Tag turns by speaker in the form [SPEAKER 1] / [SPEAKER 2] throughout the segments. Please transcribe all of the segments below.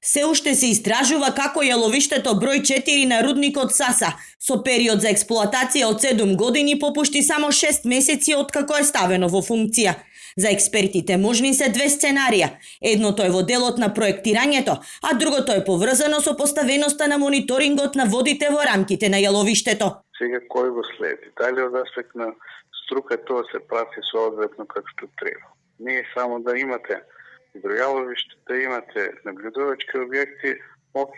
[SPEAKER 1] Се уште се истражува како јаловиштето број 4 на рудникот Саса, со период за експлоатација од 7 години попушти само 6 месеци откако е ставено во функција. За експертите можни се две сценарија. Едното е во делот на проектирањето, а другото е поврзано со поставеноста на мониторингот на водите во рамките на јаловиштето.
[SPEAKER 2] Сега кој го следи? Дали од аспект на струка тоа се прати соодветно како што треба? Не е само да имате гидројаловиште, да имате наблюдувачки објекти,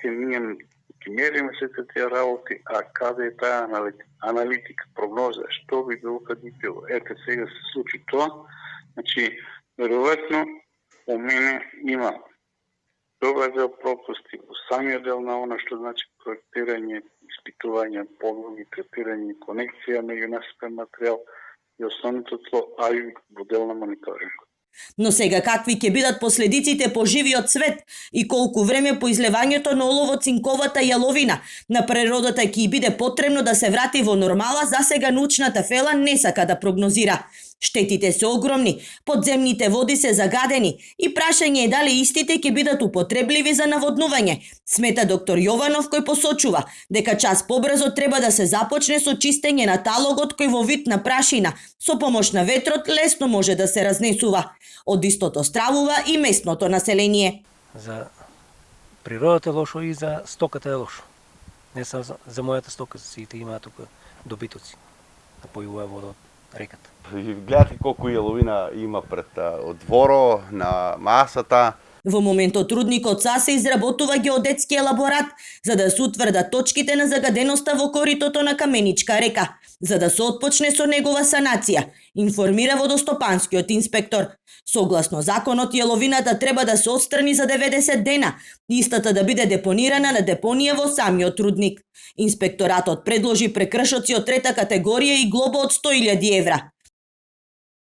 [SPEAKER 2] ние ќе мериме сите тие работи, а каде е таа аналитика, прогноза, што би било кад би било. Ете сега се случи тоа, значи, веројатно, у мене има добар дел пропусти во самиот дел на она што значи проектирање, испитување, подлоги, третирање, конекција меѓу насипен материјал и основното тло, а и во дел на мониторинг.
[SPEAKER 1] Но сега какви ќе бидат последиците по живиот свет и колку време по излевањето на олово-цинковата јаловина на природата ќе биде потребно да се врати во нормала, засега научната фела не сака да прогнозира. Штетите се огромни, подземните води се загадени и прашање е дали истите ќе бидат употребливи за наводнување, смета доктор Јованов, кој посочува дека час побрзо треба да се започне со чистење на талогот кој во вид на прашина со помош на ветрот лесно може да се разнесува. Од истото стравува и местното население.
[SPEAKER 3] За природата е лошо и за стоката е лошо. Не само за мојата стока, сите имаат тука добитоци да појуваа вода од реката.
[SPEAKER 4] Гледате колку јаловина има пред дворо, на масата.
[SPEAKER 1] Во моментот рудникот Саса изработува геодетски елаборат за да се утврдат точките на загаденоста во коритото на Каменичка река, за да се отпочне со негова санација, информира водостопанскиот инспектор. Согласно законот, јаловината треба да се отстрани за 90 дена, истата да биде депонирана на депонија во самиот рудник. Инспекторатот предложи прекршоци од трета категорија и глоба од 100.000 евра.